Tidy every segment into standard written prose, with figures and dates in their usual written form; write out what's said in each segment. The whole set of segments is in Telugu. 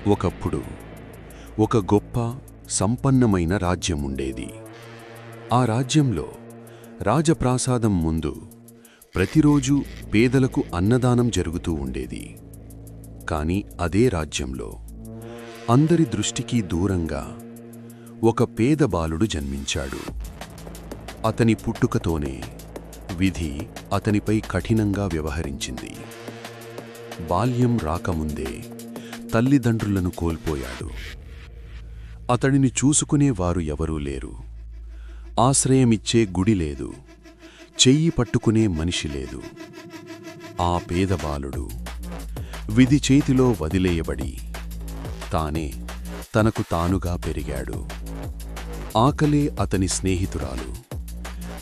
ఒకప్పుడు ఒక గొప్ప సంపన్నమైన రాజ్యముండేది. ఆ రాజ్యంలో రాజప్రాసాదం ముందు ప్రతిరోజూ పేదలకు అన్నదానం జరుగుతూ ఉండేది. కాని అదే రాజ్యంలో అందరి దృష్టికి దూరంగా ఒక పేద బాలుడు జన్మించాడు. అతని పుట్టుకతోనే విధి అతనిపై కఠినంగా వ్యవహరించింది. బాల్యం రాకముందే తల్లిదండ్రులను కోల్పోయాడు. అతడిని చూసుకునేవారు ఎవరూ లేరు. ఆశ్రయమిచ్చే గుడి లేదు, చెయ్యి పట్టుకునే మనిషి లేదు. ఆ పేద బాలుడు విధి చేతిలో వదిలేయబడి తానే తనకు తానుగా పెరిగాడు. ఆకలే అతని స్నేహితురాలు,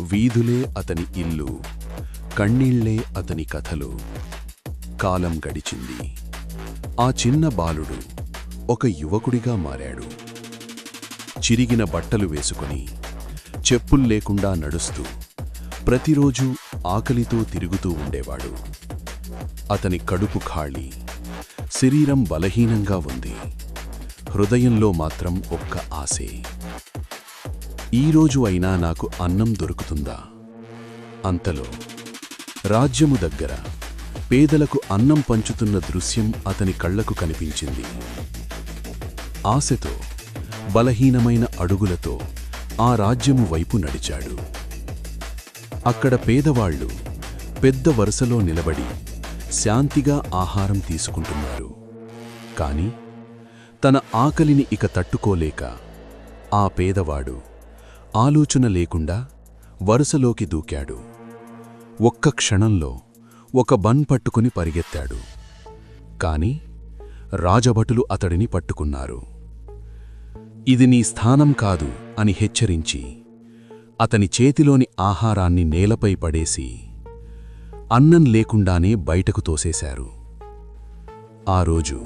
వీధులే అతని ఇల్లు, కన్నీళ్లే అతని కథలు. కాలం గడిచింది. ఆ చిన్న బాలుడు ఒక యువకుడిగా మారాడు. చిరిగిన బట్టలు వేసుకుని చెప్పుల్లేకుండా నడుస్తూ ప్రతిరోజూ ఆకలితో తిరుగుతూ ఉండేవాడు. అతని కడుపు ఖాళీ, శరీరం బలహీనంగా ఉంది. హృదయంలో మాత్రం ఒక్క ఆశే. ఈరోజు అయినా నాకు అన్నం దొరుకుతుందా? అంతలో రాజ్యము దగ్గర పేదలకు అన్నం పంచుతున్న దృశ్యం అతని కళ్లకు కనిపించింది. ఆశతో, బలహీనమైన అడుగులతో ఆ రాజ్యము వైపు నడిచాడు. అక్కడ పేదవాళ్లు పెద్ద వరుసలో నిలబడి శాంతిగా ఆహారం తీసుకుంటున్నారు. కాని తన ఆకలిని ఇక తట్టుకోలేక ఆ పేదవాడు ఆలోచన లేకుండా వరుసలోకి దూకాడు. ఒక్క క్షణంలో ఒక బన్ పట్టుకుని పరిగెత్తాడు. కాని రాజభటులు అతడిని పట్టుకున్నారు. ఇది నీ స్థానం కాదు అని హెచ్చరించి అతని చేతిలోని ఆహారాన్ని నేలపై పడేసి అన్నం లేకుండానే బయటకు తోసేశారు. ఆ రోజు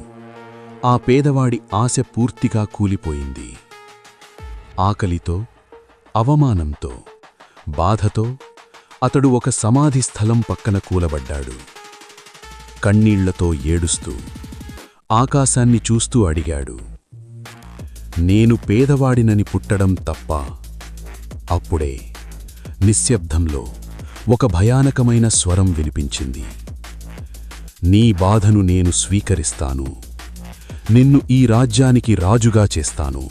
ఆ పేదవాడి ఆశ పూర్తిగా కూలిపోయింది. ఆకలితో, అవమానంతో, బాధతో అతడు ఒక సమాధి స్థలం పక్కన కూలబడ్డాడు. కన్నీళ్లతో ఏడుస్తూ ఆకాశాన్ని చూస్తూ అడిగాడు, నేను పేదవాడినని పుట్టడం తప్ప? అప్పుడే నిశ్శబ్దంలో ఒక భయానకమైన స్వరం వినిపించింది. నీ బాధను నేను స్వీకరిస్తాను. నిన్ను ఈ రాజ్యానికి రాజుగా చేస్తాను.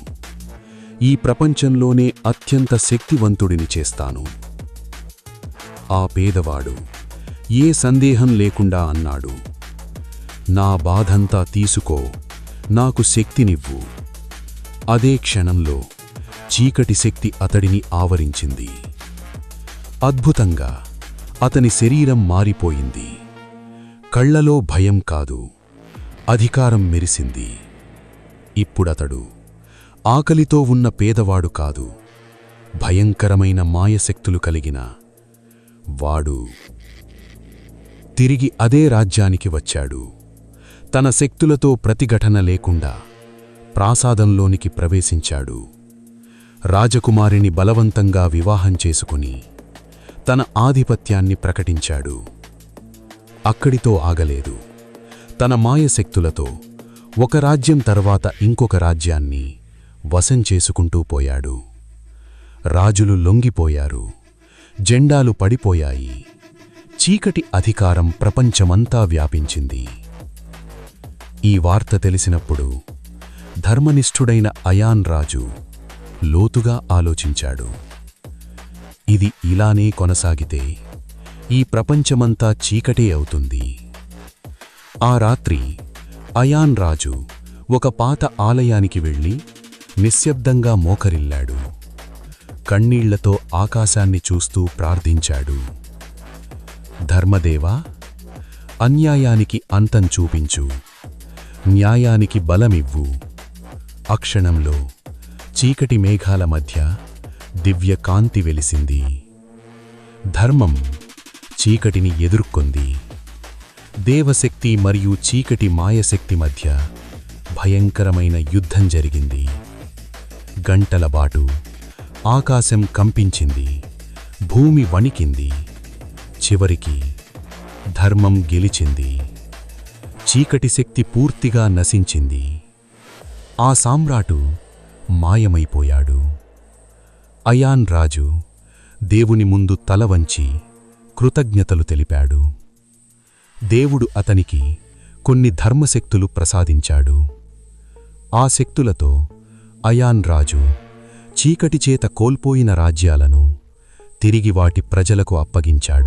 ఈ ప్రపంచంలోనే అత్యంత శక్తివంతుడిని చేస్తాను. ఆ పేదవాడు ఏ సందేహం లేకుండా అన్నాడు, నా బాధంతా తీసుకో, నాకు శక్తినివ్వు. అదే క్షణంలో చీకటి శక్తి అతడిని ఆవరించింది. అద్భుతంగా అతని శరీరం మారిపోయింది. కళ్లలో భయం కాదు, అధికారం మెరిసింది. ఇప్పుడతడు ఆకలితో ఉన్న పేదవాడు కాదు, భయంకరమైన మాయశక్తులు కలిగిన వాడు. తిరిగి అదే రాజ్యానికి వచ్చాడు. తన శక్తులతో ప్రతిఘటన లేకుండా ప్రాసాదంలోనికి ప్రవేశించాడు. రాజకుమారిని బలవంతంగా వివాహం చేసుకుని తన ఆధిపత్యాన్ని ప్రకటించాడు. అక్కడితో ఆగలేదు. తన మాయశక్తులతో ఒక రాజ్యం తర్వాత ఇంకొక రాజ్యాన్ని వశం చేసుకుంటూ పోయాడు. రాజులు లొంగిపోయారు, జెండాలు పడిపోయాయి. చీకటి అధికారం ప్రపంచమంతా వ్యాపించింది. ఈ వార్త తెలిసినప్పుడు ధర్మనిష్ఠుడైన అయాన్ రాజు లోతుగా ఆలోచించాడు. ఇది ఇలానే కొనసాగితే ఈ ప్రపంచమంతా చీకటే అవుతుంది. ఆ రాత్రి అయాన్ రాజు ఒక పాత ఆలయానికి వెళ్ళి నిశ్శబ్దంగా మోకరిల్లాడు. కన్నీళ్లతో ఆకాశాన్ని చూస్తూ ప్రార్థించాడు, ధర్మదేవా, అన్యాయానికి అంతం చూపించు, న్యాయానికి బలమివ్వు. అక్షణంలో చీకటి మేఘాల మధ్య దివ్య కాంతి వెలిసింది. ధర్మం చీకటిని ఎదుర్కొంది. దేవశక్తి మరియు చీకటి మాయశక్తి మధ్య భయంకరమైన యుద్ధం జరిగింది. గంటల బాటు ఆకాశం కంపించింది, భూమి వణికింది. చివరికి ధర్మం గెలిచింది. చీకటి శక్తి పూర్తిగా నశించింది. ఆ సామ్రాటు మాయమైపోయాడు. అయాన్ రాజు దేవుని ముందు తల వంచి కృతజ్ఞతలు తెలిపాడు. దేవుడు అతనికి కొన్ని ధర్మశక్తులు ప్రసాదించాడు. ఆ శక్తులతో అయాన్ రాజు చీకటి చేత కోల్పోయిన రాజ్యాలను తిరిగి వాటి ప్రజలకు అప్పగించాడు.